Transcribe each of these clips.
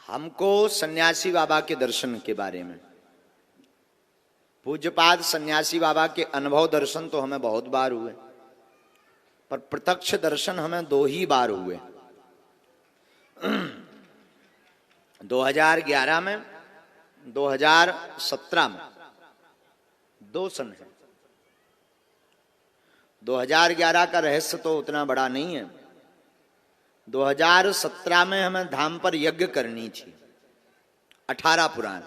हमको सन्यासी बाबा के दर्शन के बारे में, पूज्यपाद सन्यासी बाबा के अनुभव दर्शन तो हमें बहुत बार हुए, पर प्रत्यक्ष दर्शन हमें 2 ही बार हुए। 2011 में, 2017 में, 2 सन है। 2011 का रहस्य तो उतना बड़ा नहीं है। 2017 में हमें धाम पर यज्ञ करनी थी, 18 पुराण।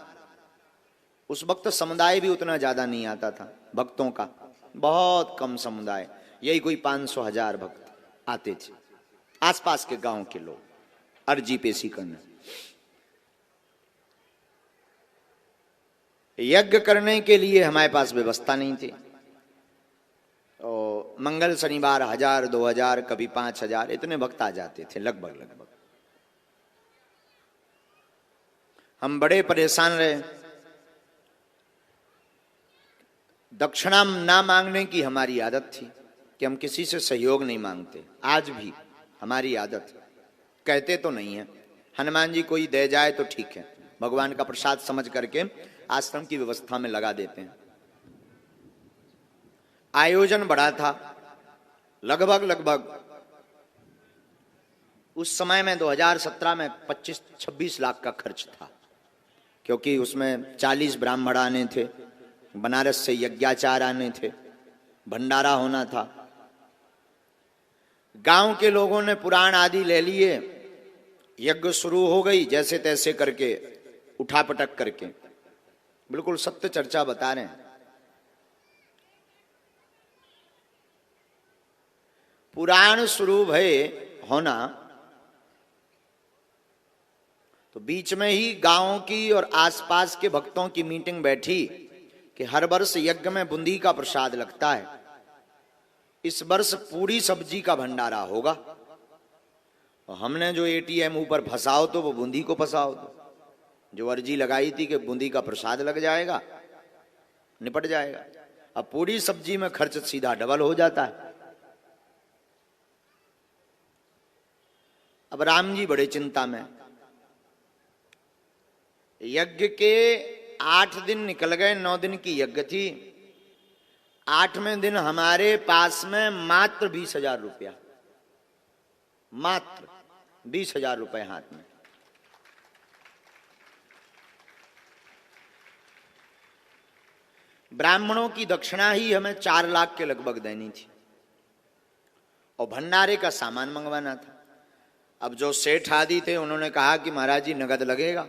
उस वक्त समुदाय भी उतना ज्यादा नहीं आता था, भक्तों का बहुत कम समुदाय, यही कोई 500-1000 भक्त आते थे, आसपास के गांव के लोग अर्जी पेशी करने। यज्ञ करने के लिए हमारे पास व्यवस्था नहीं थी। और मंगल शनिवार 1000-2000 कभी 5000 इतने भक्त आ जाते थे लगभग। हम बड़े परेशान रहे। दक्षिणा ना मांगने की हमारी आदत थी कि हम किसी से सहयोग नहीं मांगते, आज भी हमारी आदत है। कहते तो नहीं है, हनुमान जी कोई दे जाए तो ठीक है, भगवान का प्रसाद समझ करके आश्रम की व्यवस्था में लगा देते हैं। आयोजन बड़ा था, लगभग उस समय में 2017 में 25-26 लाख का खर्च था, क्योंकि उसमें 40 ब्राह्मण आने थे, बनारस से यज्ञाचार आने थे, भंडारा होना था। गांव के लोगों ने पुराण आदि ले लिए, यज्ञ शुरू हो गई जैसे तैसे करके, उठापटक करके। बिल्कुल सत्य चर्चा बता रहे हैं। पुराण शुरू भय होना तो बीच में ही गांव की और आसपास के भक्तों की मीटिंग बैठी कि हर वर्ष यज्ञ में बूंदी का प्रसाद लगता है, इस वर्ष पूरी सब्जी का भंडारा होगा। और हमने जो एटीएम ऊपर फंसाओ तो वो बूंदी को फंसाओ तो, जो अर्जी लगाई थी कि बूंदी का प्रसाद लग जाएगा, निपट जाएगा। अब पूरी सब्जी में खर्च सीधा डबल हो जाता है। अब राम जी बड़े चिंता में। यज्ञ के 8 दिन निकल गए, 9 दिन की यज्ञ थी। 8वें दिन हमारे पास में मात्र 20,000 रुपया, मात्र 20,000 रुपए हाथ में। ब्राह्मणों की दक्षिणा ही हमें 4 लाख के लगभग देनी थी और भंडारे का सामान मंगवाना था। अब जो सेठ आदि थे उन्होंने कहा कि महाराज जी नगद लगेगा।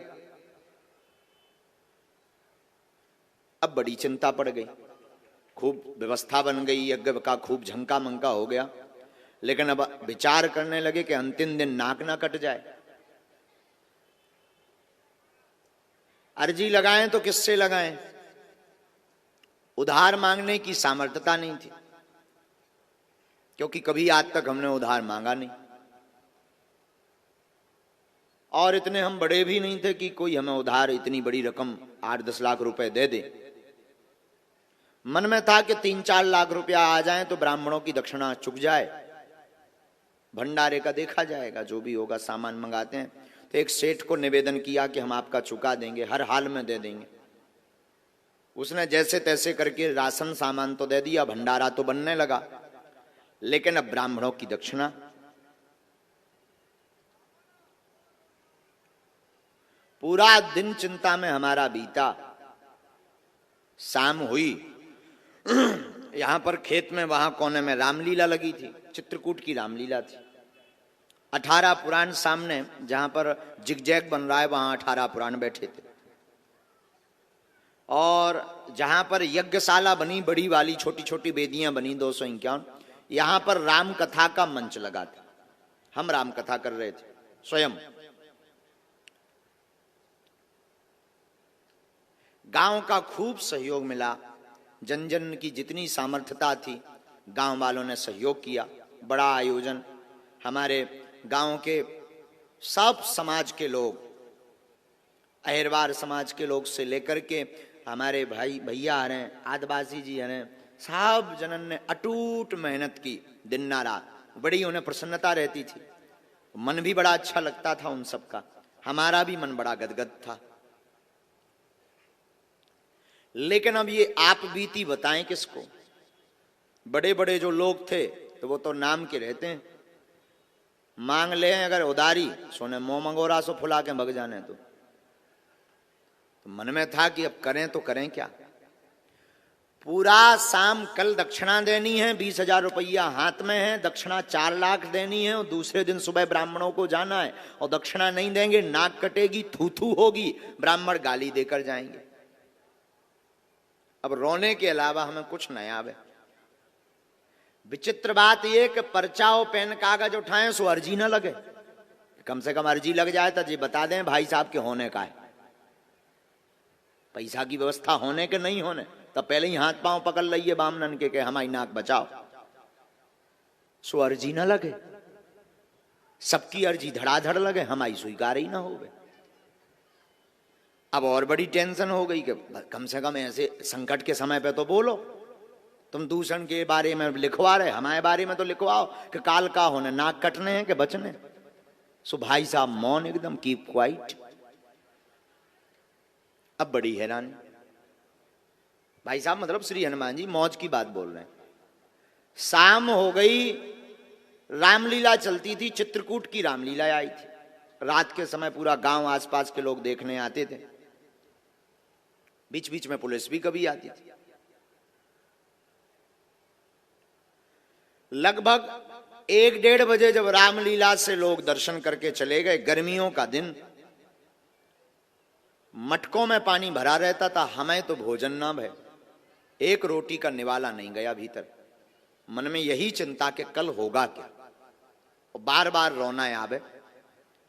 अब बड़ी चिंता पड़ गई, खूब व्यवस्था बन गई, यज्ञ का खूब झंका मंका हो गया। लेकिन अब विचार करने लगे कि अंतिम दिन नाक ना कट जाए। अर्जी लगाएं तो किससे लगाएं? उधार मांगने की सामर्थ्यता नहीं थी, क्योंकि कभी आज तक हमने उधार मांगा नहीं, और इतने हम बड़े भी नहीं थे कि कोई हमें उधार इतनी बड़ी रकम 8-10 लाख रुपए दे दे। मन में था कि 3-4 लाख रुपया आ जाए तो ब्राह्मणों की दक्षिणा चुक जाए, भंडारे का देखा जाएगा, जो भी होगा सामान मंगाते हैं। तो एक सेठ को निवेदन किया कि हम आपका चुका देंगे, हर हाल में दे देंगे। उसने जैसे तैसे करके राशन सामान तो दे दिया, भंडारा तो बनने लगा, लेकिन अब ब्राह्मणों की दक्षिणा। पूरा दिन चिंता में हमारा बीता। शाम हुई, यहां पर खेत में वहां कोने में रामलीला लगी थी, चित्रकूट की रामलीला थी। 18 पुराण सामने, जहां पर जिगजैग बन रहा है वहां 18 पुराण बैठे थे। और जहां पर यज्ञशाला बनी बड़ी वाली, छोटी छोटी वेदियां बनी 251, यहां पर राम कथा का मंच लगा था। हम राम कथा कर रहे थे स्वयं। गांव का खूब सहयोग मिला, जन जन की जितनी सामर्थ्यता थी गांव वालों ने सहयोग किया। बड़ा आयोजन, हमारे गांव के सब समाज के लोग, अहिरवार समाज के लोग से लेकर के हमारे भाई भैया आ रहे हैं, आदिवासी जी आ रहे हैं, सब जनन ने अटूट मेहनत की दिन ना रात। बड़ी उन्हें प्रसन्नता रहती थी, मन भी बड़ा अच्छा लगता था उन सबका। हमारा भी मन बड़ा गदगद था। लेकिन अब ये आप बीती बताएं किसको? बड़े बड़े जो लोग थे तो वो तो नाम के रहते हैं, मांग ले अगर उधारी सोने मोह मंगोरा सो फुला के भग जाने। तो मन में था कि अब करें तो करें क्या। पूरा शाम कल दक्षिणा देनी है, 20,000 रुपया हाथ में है, दक्षिणा 4 लाख देनी है, और दूसरे दिन सुबह ब्राह्मणों को जाना है, और दक्षिणा नहीं देंगे नाक कटेगी, थू थू होगी, ब्राह्मण गाली देकर जाएंगे। अब रोने के अलावा हमें कुछ नहीं आवे। विचित्र बात यह कि पर्चा और पेन कागज उठाएं सो अर्जी न लगे। कम से कम अर्जी लग जाए तो जी बता दें भाई साहब के होने का है, पैसा की व्यवस्था होने के नहीं होने, तब पहले ही हाथ पांव पकड़ लिये बामनन के हमारी नाक बचाओ। सो अर्जी न लगे, सबकी अर्जी धड़ाधड़ लगे, हमारी स्वीकार ही ना हो। अब और बड़ी टेंशन हो गई कि कम से कम ऐसे संकट के समय पे तो बोलो। तुम दूषण के बारे में लिखवा रहे, हमारे बारे में तो लिखवाओ कि काल का होने, नाक कटने हैं कि बचने। सो भाई साहब मौन एकदम, कीप क्वाइट। अब बड़ी हैरानी, भाई साहब मतलब श्री हनुमान जी मौज की बात बोल रहे हैं। शाम हो गई, रामलीला चलती थी, चित्रकूट की रामलीला आई थी। रात के समय पूरा गांव आसपास के लोग देखने आते थे, बीच बीच में पुलिस भी कभी आती थी। लगभग 1-1:30 बजे जब रामलीला से लोग दर्शन करके चले गए, गर्मियों का दिन, मटकों में पानी भरा रहता था, हमें तो भोजन ना भय, एक रोटी का निवाला नहीं गया भीतर। मन में यही चिंता कि कल होगा क्या, बार बार रोना आवे,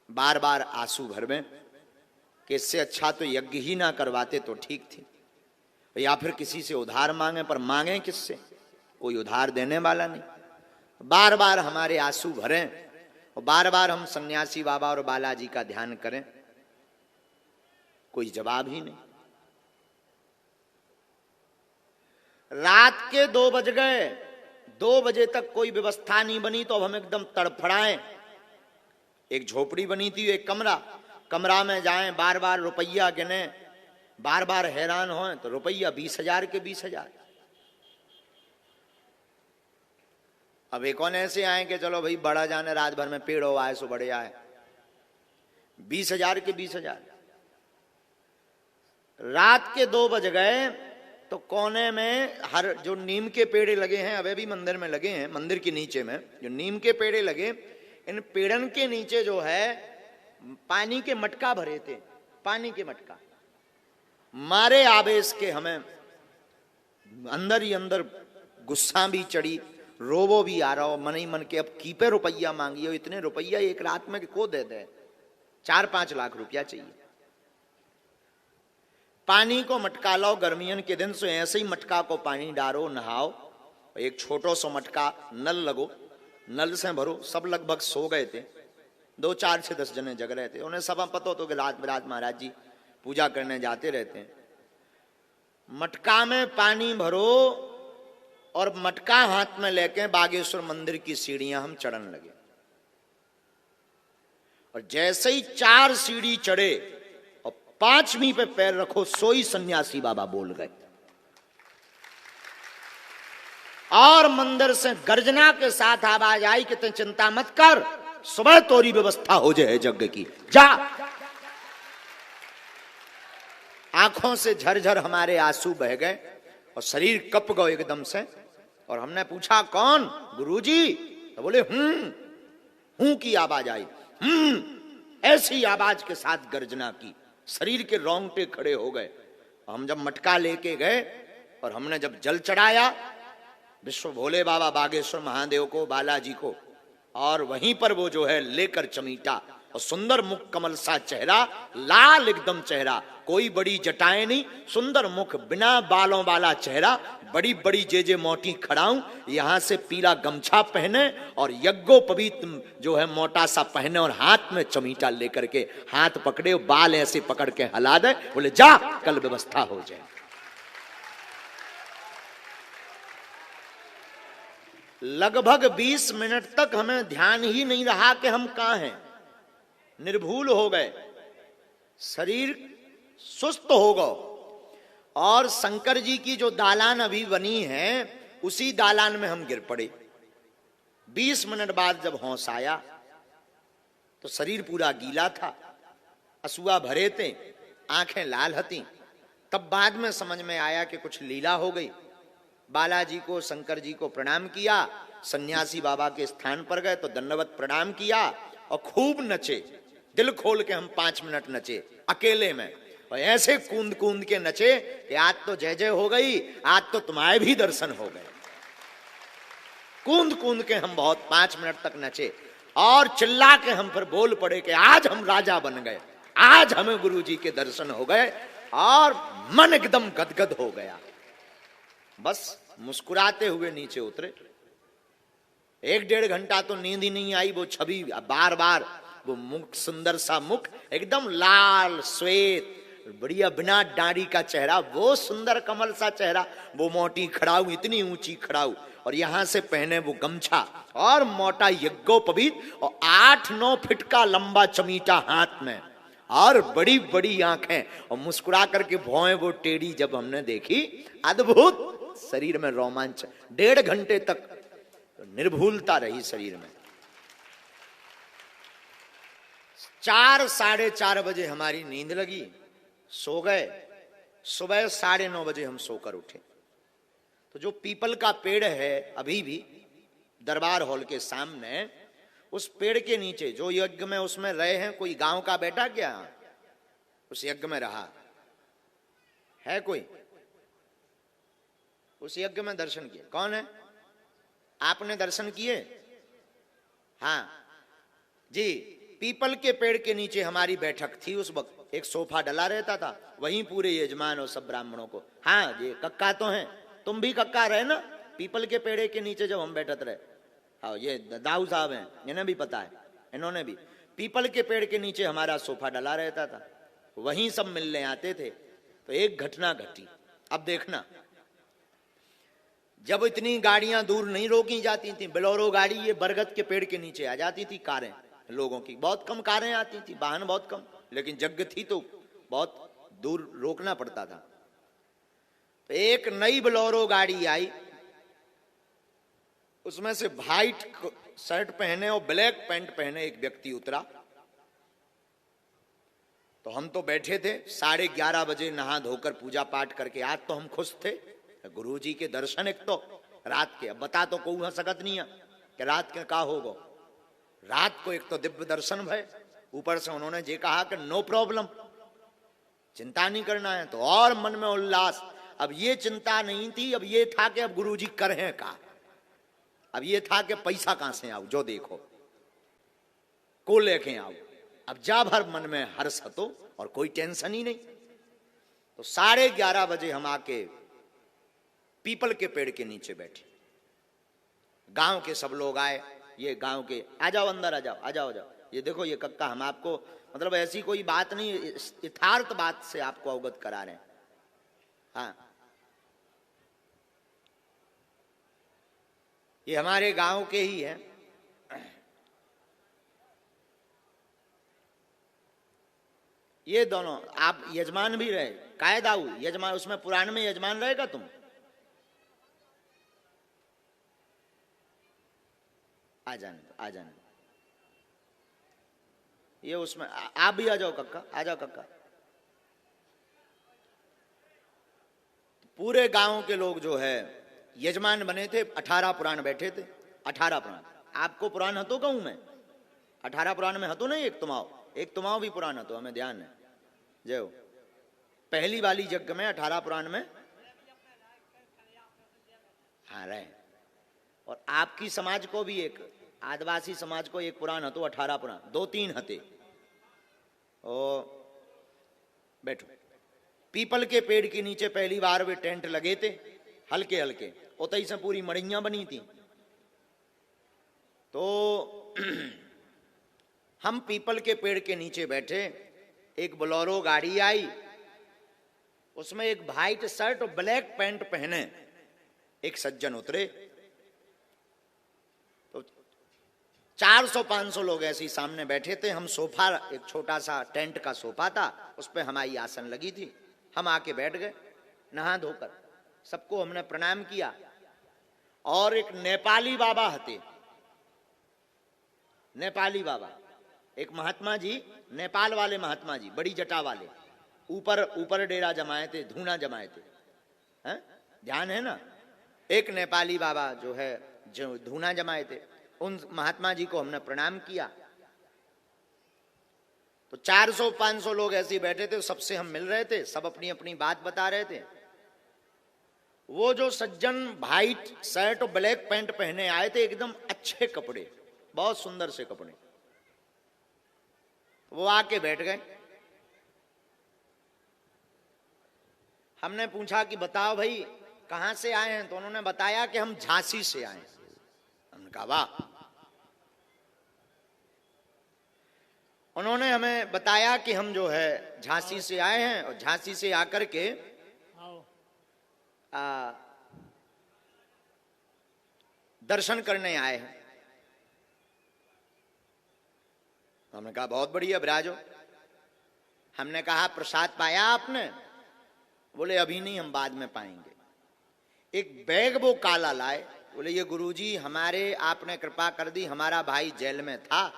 बार बार आंसू भर में, कि इससे अच्छा तो यज्ञ ही ना करवाते तो ठीक थी, या फिर किसी से उधार मांगे, पर मांगे किससे, कोई उधार देने वाला नहीं। बार बार हमारे आंसू भरें और बार बार हम सन्यासी बाबा और बालाजी का ध्यान करें, कोई जवाब ही नहीं। रात के 2 बज गए, 2 बजे तक कोई व्यवस्था नहीं बनी, तो अब हम एकदम तड़फड़ाएं। एक झोपड़ी बनी थी, एक कमरा में जाएं, बार बार रुपया गिने, बार बार हैरान हों, तो रुपया 20,000 के 20,000। अब एक और ऐसे आए कि चलो भाई बड़ा जाने, रात भर में पेड़ हो आए सो बड़े आए, 20,000 के 20,000। रात के 2 बज गए तो कोने में हर जो नीम के पेड़ लगे हैं, अबे भी मंदिर में लगे हैं, मंदिर के नीचे में जो नीम के पेड़ लगे, इन पेड़न के नीचे जो है पानी के मटका भरे थे, पानी के मटका। मारे आवेश के हमें अंदर ही अंदर गुस्सा भी चढ़ी, रोबो भी आ रहा हो मन ही मन के, अब कीपे रुपया मांगिए, इतने रुपया एक रात में को दे दे, 4-5 लाख रुपया चाहिए। पानी को मटका लो, गर्मियन के दिन से ऐसे ही मटका को पानी डालो, नहाओ। एक छोटो सो मटका नल लगो, नल से भरो। सब लगभग सो गए थे, 2, 4 से 10 जने जग रहे थे। उन्हें सब पता तो कि रात बिरात महाराज जी पूजा करने जाते रहते हैं। मटका में पानी भरो और मटका हाथ में लेके बागेश्वर मंदिर की सीढ़ियां हम चढ़ने लगे। और जैसे ही 4 सीढ़ी चढ़े और 5वीं पे पैर रखो, सोई सन्यासी बाबा बोल गए, और मंदिर से गर्जना के साथ आवाज आई कि तुम चिंता मत कर, सुबह तोरी व्यवस्था हो जाए यज्ञ की, जा। आंखों से झरझर हमारे आंसू बह गए और शरीर कप गए एकदम से। और हमने पूछा कौन? गुरुजी। तो बोले हूं की आवाज आई, ऐसी आवाज के साथ गर्जना की, शरीर के रोंगटे खड़े हो गए। हम जब मटका लेके गए और हमने जब जल चढ़ाया विश्व भोले बाबा बागेश्वर महादेव को, बालाजी को, और वहीं पर वो जो है लेकर चमीटा, और सुंदर मुख कमल सा चेहरा, लाल एकदम चेहरा, कोई बड़ी जटाएं नहीं, सुंदर मुख, बिना बालों वाला चेहरा, बड़ी बड़ी जे मोटी खड़ाऊं, यहां से पीला गमछा पहने और यज्ञोपवीत जो है मोटा सा पहने, और हाथ में चमीटा लेकर के, हाथ पकड़े, बाल ऐसे पकड़ के हिला दे, बोले जा कल व्यवस्था हो जाए। लगभग 20 मिनट तक हमें ध्यान ही नहीं रहा कि हम कहां हैं, निर्भूल हो गए। शरीर सुस्त हो गया और शंकर जी की जो दालान अभी बनी है उसी दालान में हम गिर पड़े। 20 मिनट बाद जब होश आया तो शरीर पूरा गीला था, असुआ भरे थे, आंखें लाल हती। तब बाद में समझ में आया कि कुछ लीला हो गई। बालाजी को, शंकर जी को प्रणाम किया, सन्यासी बाबा के स्थान पर गए तो दंडवत प्रणाम किया और खूब नचे। दिल खोल के हम 5 मिनट नचे अकेले में, और ऐसे कूद कूद के नचे कि आज तो जय जय हो गई, आज तो तुम्हारे भी दर्शन हो गए। कूद कूद के हम बहुत 5 मिनट तक नचे और चिल्ला के हम फिर बोल पड़े कि आज हम राजा बन गए, आज हमें गुरु जी के दर्शन हो गए और मन एकदम गदगद हो गया। बस मुस्कुराते हुए नीचे उतरे। 1-1.5 घंटा तो नींद ही नहीं आई। वो छवि बार बार, वो मुख, सुंदर सा मुख, एकदम लाल श्वेत, बढ़िया बिना दाढ़ी का चेहरा, वो सुंदर कमल सा चेहरा, वो मोटी खड़ाऊ, इतनी ऊंची खड़ाऊ, और यहां से पहने वो गमछा और मोटा यज्ञोपवीत और 8-9 फीट का लंबा चमीटा हाथ में और बड़ी बड़ी आंखें और मुस्कुरा करके भौएं वो टेढ़ी जब हमने देखी, अद्भुत। शरीर में रोमांच। 1.5 घंटे तक निर्भूलता रही शरीर में। 4, 4:30 बजे हमारी नींद लगी, सो गए। सुबह 9:30 बजे हम सोकर उठे तो जो पीपल का पेड़ है अभी भी दरबार हॉल के सामने, उस पेड़ के नीचे जो यज्ञ में उसमें रहे हैं, कोई गांव का बैठा क्या उस यज्ञ में रहा है? कोई उस यज्ञ में दर्शन किए? कौन है? आपने दर्शन किए? हाँ जी। पीपल के पेड़ के नीचे हमारी बैठक थी उस वक्त। एक सोफा डला रहता था, वहीं पूरे यजमान और सब ब्राह्मणों को। हाँ, ये कक्का तो हैं, तुम भी कक्का रहे ना पीपल के पेड़ के नीचे जब हम बैठत रहे। हाँ, ये दाऊ साहब हैं, इन्हें भी पता है, इन्होंने भी। पीपल के पेड़ के नीचे हमारा सोफा डला रहता था, वहीं सब मिलने आते थे। तो एक घटना घटी, अब देखना। जब इतनी गाड़ियां दूर नहीं रोकी जाती थी, बोलेरो गाड़ी ये बरगद के पेड़ के नीचे आ जाती थी, कारें लोगों की बहुत कम कारें आती थी, वाहन बहुत कम, लेकिन यज्ञ थी तो बहुत दूर रोकना पड़ता था। तो एक नई बोलेरो गाड़ी आई, उसमें से व्हाइट शर्ट पहने और ब्लैक पैंट पहने एक व्यक्ति उतरा। तो हम तो बैठे थे, 11:30 बजे नहा धोकर पूजा पाठ करके। आज तो हम खुश थे, गुरु जी के दर्शन एक तो रात के। अब बता तो कोई सकत नहीं है कि रात के का होगा। रात को एक तो दिव्य दर्शन भय, ऊपर से उन्होंने ये कहा कि नो प्रॉब्लम, चिंता नहीं करना है। तो और मन में उल्लास। अब ये चिंता नहीं थी, अब ये था कि अब गुरु जी करें का। अब ये था कि पैसा कहां से आओ, जो देखो को लेके आओ। अब जा भर मन में हर्ष हतो और कोई टेंशन ही नहीं। तो 11:30 बजे हम आके पीपल के पेड़ के नीचे बैठे। गांव के सब लोग आए, ये गांव के, आ जाओ अंदर, आ जाओ, आ जाओ, आ जाओ। ये देखो ये कक्का, हम आपको मतलब ऐसी कोई बात नहीं, यथार्थ बात से आपको अवगत करा रहे हैं। हाँ, ये हमारे गांव के ही हैं। ये दोनों, आप यजमान भी रहे, कायदाऊ यजमान, उसमें पुराण में यजमान रहेगा तुम। आ जाने, आ जाने। ये उसमें आप भी आ जाओ कक्का, आ जाओ कक्का। पूरे गांव के लोग जो है यजमान बने थे। 18 पुराण बैठे थे, 18 पुराण। आपको पुराण हतो कहूं मैं? 18 पुराण में हतो नहीं, एक तुमाओ भी पुराण हतो, हमें ध्यान है। जय हो। पहली वाली यज्ञ में 18 पुराण में हाँ रहे। और आपकी समाज को भी, एक आदिवासी समाज को एक पुराण हतो, 18 पुराण, 2-3 हते। ओ बैठो। पीपल के पेड़ के नीचे पहली बार वे टेंट लगे थे, हल्के हल्के, उतई से पूरी मड़ियां बनी थी। तो हम पीपल के पेड़ के नीचे बैठे, एक बोलेरो गाड़ी आई, उसमें एक व्हाइट शर्ट और ब्लैक पैंट पहने एक सज्जन उतरे। तो 400-500 लोग ऐसे ही सामने बैठे थे। हम सोफा, एक छोटा सा टेंट का सोफा था, उस पर हमारी आसन लगी थी। हम आके बैठ गए नहा धोकर, सबको हमने प्रणाम किया। और एक नेपाली बाबा हते, नेपाली बाबा, एक महात्मा जी, नेपाल वाले महात्मा जी, बड़ी जटा वाले, ऊपर डेरा जमाए थे, धूना जमाए थे, हैं? ध्यान है ना? एक नेपाली बाबा जो है, जो धूना जमाए थे, उन महात्मा जी को हमने प्रणाम किया। तो 400-500 लोग ऐसे ही बैठे थे, सबसे हम मिल रहे थे, सब अपनी अपनी बात बता रहे थे। वो जो सज्जन व्हाइट शर्ट और ब्लैक पैंट पहने आए थे, एकदम अच्छे कपड़े, बहुत सुंदर से कपड़े, वो आके बैठ गए। हमने पूछा कि बताओ भाई कहां से आए हैं? तो उन्होंने बताया कि हम झांसी से आए हैं। हमने कहा वाह। उन्होंने हमें बताया कि हम जो है झांसी से आए हैं और झांसी से आकर के दर्शन करने आए हैं। हमने कहा बहुत बढ़िया, विराजो। हमने कहा प्रसाद पाया आपने? बोले अभी नहीं, हम बाद में पाएंगे। एक बैग वो काला लाए, बोले ये गुरुजी हमारे, आपने कृपा कर दी, हमारा भाई जेल में था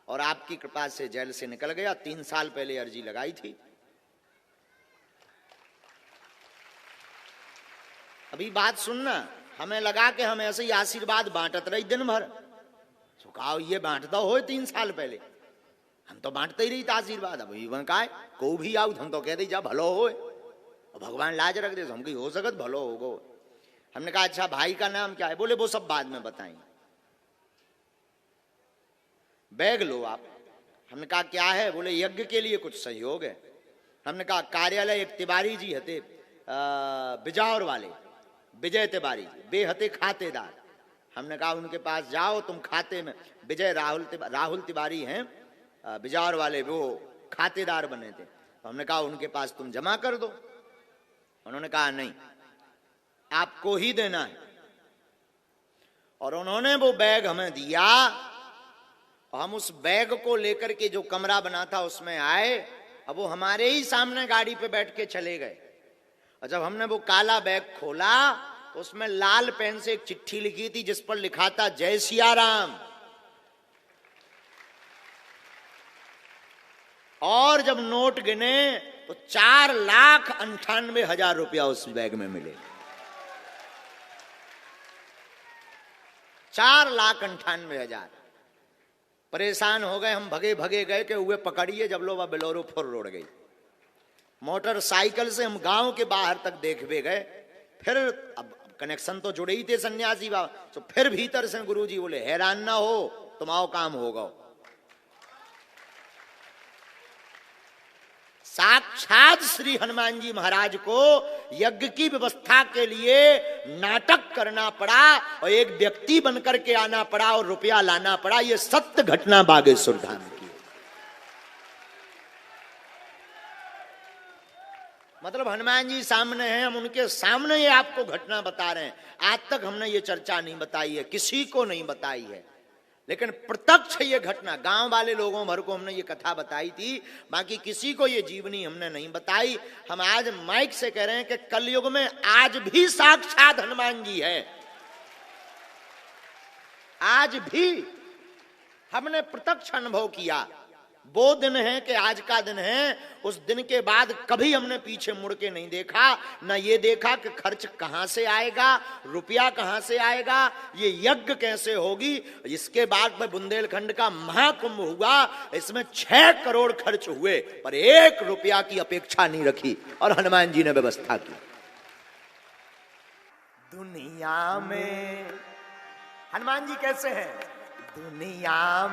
और आपकी कृपा से जेल से निकल गया, 3 साल पहले अर्जी लगाई थी। अभी बात सुनना, हमें लगा कि हम ऐसे ही आशीर्वाद बांटत रही दिन भर। तो कहा ये बांटता हो 3 साल पहले, हम तो बांटते ही रही था आशीर्वाद। अब इवन का को भी आओ हम तो कह दी जा भलो हो, भगवान लाज रख दे, हम की हो सकत भलो होगो। हमने कहा अच्छा भाई का नाम क्या है? बोले वो सब बाद में बताएंगे, बैग लो आप। हमने कहा क्या है? बोले यज्ञ के लिए कुछ सहयोग है। हमने कहा कार्यालय, एक तिवारी जी हते बिजावर वाले, विजय तिवारी जी, वे हते खातेदार। हमने कहा उनके पास जाओ तुम, खाते में विजय राहुल तिवारी हैं बिजावर वाले, वो खातेदार बने थे। तो हमने कहा उनके पास तुम जमा कर दो। उन्होंने कहा नहीं, आपको ही देना है। और उन्होंने वो बैग हमें दिया और हम उस बैग को लेकर के जो कमरा बना था उसमें आए। अब वो हमारे ही सामने गाड़ी पे बैठ के चले गए। और जब हमने वो काला बैग खोला तो उसमें लाल पेन से एक चिट्ठी लिखी थी जिस पर लिखा था जय सिया राम। और जब नोट गिने तो 4,98,000 रुपया उस बैग में मिले। 4,98,000। परेशान हो गए हम, भगे भगे गए कि हुए पकड़िए, जब लो बेलोरो फुर रोड गई। मोटरसाइकिल से हम गांव के बाहर तक देखते गए। फिर अब कनेक्शन तो जुड़े ही थे सन्यासी बाबा, तो फिर भीतर से गुरुजी बोले हैरान ना हो, तुम आओ काम होगा। साक्षात श्री हनुमान जी महाराज को यज्ञ की व्यवस्था के लिए नाटक करना पड़ा और एक व्यक्ति बनकर के आना पड़ा और रुपया लाना पड़ा। ये सत्य घटना बागेश्वर धाम की। मतलब हनुमान जी सामने हैं, हम उनके सामने ये आपको घटना बता रहे हैं। आज तक हमने ये चर्चा नहीं बताई है, किसी को नहीं बताई है, लेकिन प्रत्यक्ष ये घटना गांव वाले लोगों भर को हमने ये कथा बताई थी, बाकी किसी को ये जीवनी हमने नहीं बताई। हम आज माइक से कह रहे हैं कि कलयुग में आज भी साक्षात हनुमान जी है। आज भी हमने प्रत्यक्ष अनुभव किया। वो दिन है कि आज का दिन है, उस दिन के बाद कभी हमने पीछे मुड़ के नहीं देखा, ना ये देखा कि खर्च कहां से आएगा, रुपया कहां से आएगा, ये यज्ञ कैसे होगी। इसके बाद में बुंदेलखंड का महाकुंभ हुआ, इसमें 6 करोड़ खर्च हुए, पर 1 रुपया की अपेक्षा नहीं रखी और हनुमान जी ने व्यवस्था की। दुनिया में हनुमान जी कैसे हैं? दुनिया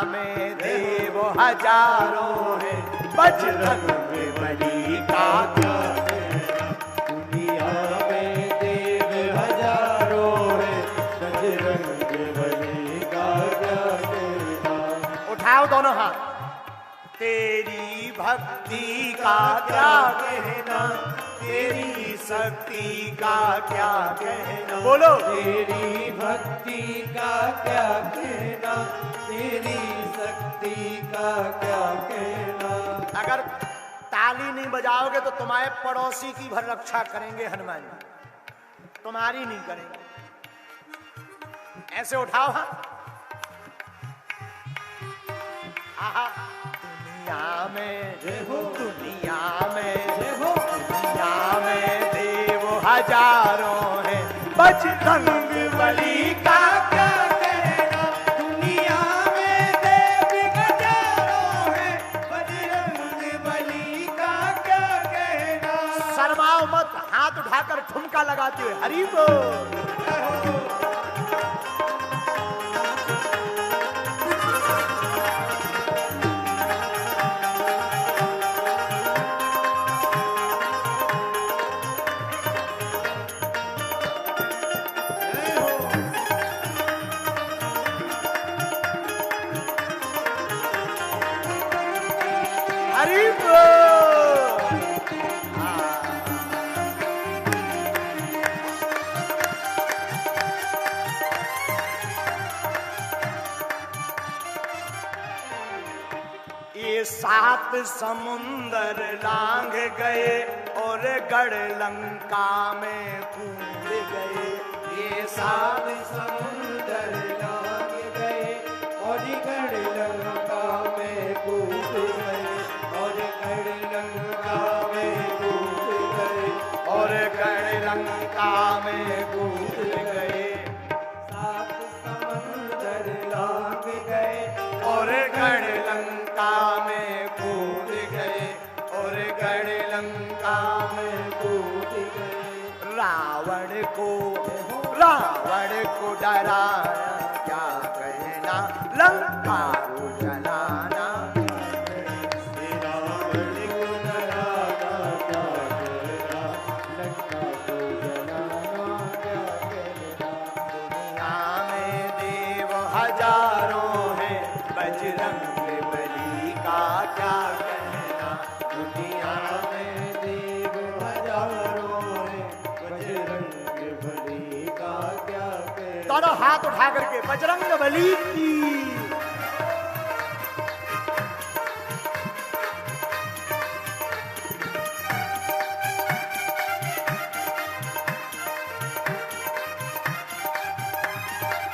में देव हजारों है, बजरंग बली का क्या है। दुनिया में देव हजारों है, बजरंग बली का क्या है। उठाओ दोनों हाथ। तेरी भक्ति का क्या कहना, तेरी शक्ति का क्या कहना। बोलो। तेरी भक्ति का क्या कहना, तेरी शक्ति का क्या कहना। अगर ताली नहीं बजाओगे तो तुम्हारे पड़ोसी की भर रक्षा करेंगे हनुमान जी, तुम्हारी नहीं करेंगे। ऐसे उठाओ। हाँ, आहा। दुनिया में जय हो, दुनिया में जय हो, दुनिया में देव हजारों हैं, बजरंग बली का क्या कहना। दुनिया में देव हजारों हैं, बजरंग बली का क्या कहना। शर्माओ मत, हाथ उठाकर ठुमका लगाते हुए हरि बोल। हरि बोल। ये 7 समुंदर लांघ गए और गढ़ लंका में कूद गए। ये 7 समुंदर लांघ गए और गढ़ लंका में कूद गए, और गढ़ लंका में कूद गए, और गढ़ लंका में कूद गए। 7 समुंदर लांघ गए और गढ़ लंका में कूद गए, और गढ़ लंका में कूद गए। रावण को डराया क्या कहना, लंका को जलाना। रावण को डराना क्या कहना, लंका को जलाना क्या कहना। दुनिया में देव हजारों हैं, बजरंग बली का क्या कहना। दुनिया में देव हजारों हैं, बजरंग बली का क्या कहना। दोनों हाथ उठा करके बजरंग बली की।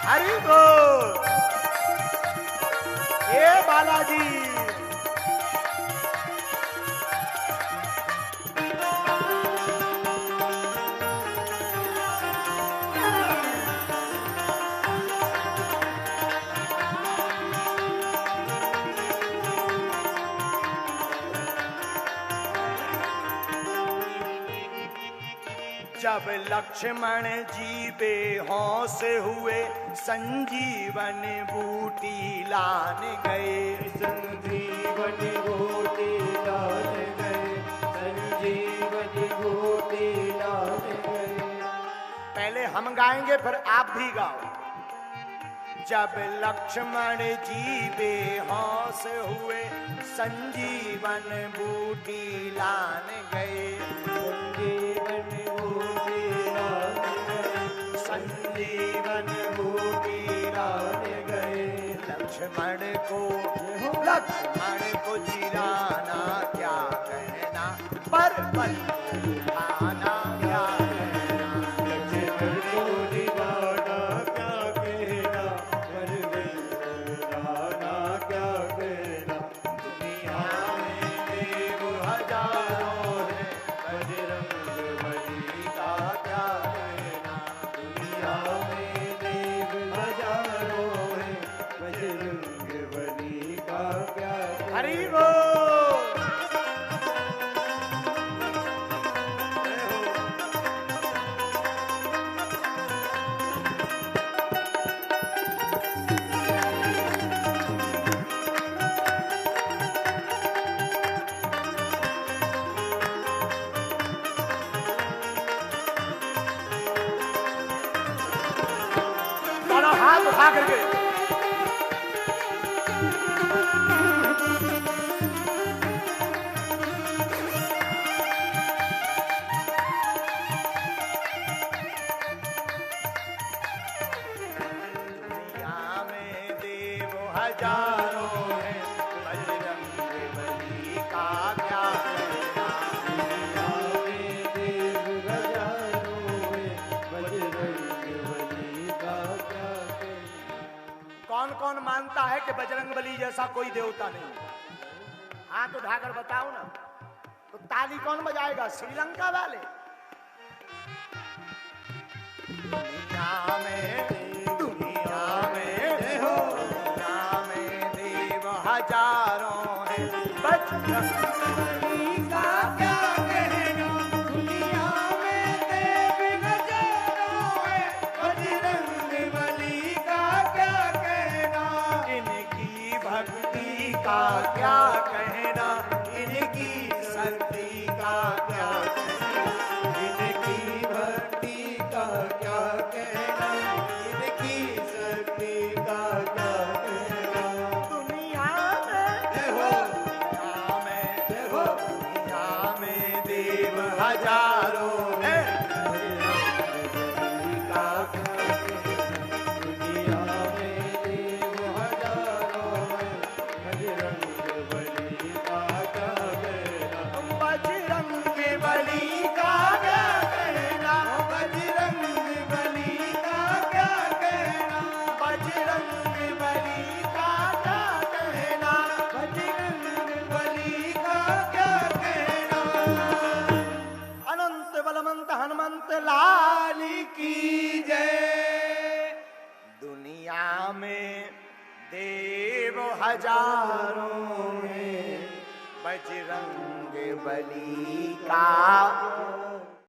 हरि बोल। हे बालाजी। जब लक्ष्मण जी बेहोश हुए, संजीवन बूटी लान गए। संजीवन बूटी लान गए, संजीवन बूटी लान गए। पहले हम गाएंगे फिर आप भी गाओ। जब लक्ष्मण जी बेहोश हुए, संजीवन बूटी लान गए। संजीवन बूटी लान गए, संजीवन बूटी लान गए। लक्ष्मण को जिराना क्या कहना, पर्वत उठाना क्या कहना। लक्ष्मण को जिराना क्या कहना, पर्वत उठाना क्या कहना। दुनिया में देव हजारों हैं, बजरंग बली का क्या कहना। दुनिया में देव हजारों हैं, बजरंग बली का क्या कहना। हरि बोल। दोनों हाथ उठा करके हजारों हैं, बजरंग बली का क्या कहना। दुनिया में देव हजारों हैं, बजरंग बली का क्या कहना। कौन कौन मानता है कि बजरंग बली जैसा कोई देवता नहीं? हाथ उठाकर बताओ ना। तो ताली कौन बजाएगा? श्रीलंका वाले। दुनिया में देव हजारों हैं, बजरंग बली का क्या कहना। दुनिया में देव हजारों हैं, बजरंग बली का क्या कहना। इनकी भक्ति का क्या कहना, इनकी शक्ति का क्या कहना। इनकी भक्ति का क्या कहना, इनकी शक्ति का क्या कहना। दुनिया में जय हो, जय हो, दुनिया में देव हजारों हैं, बजरंग का क्या कहना। दुनिया में देव हजारों हैं, बजरंग बली का क्या कहना। बजरंग बली का क्या कहना। बजरंग बली का क्या कहना। बजरंग बली का क्या कहना। बजरंग बली का क्या कहना। अनंत बलवंत हनुमंत लाल की जय। दुनिया में देव हजारों हैं, बजरंग बली का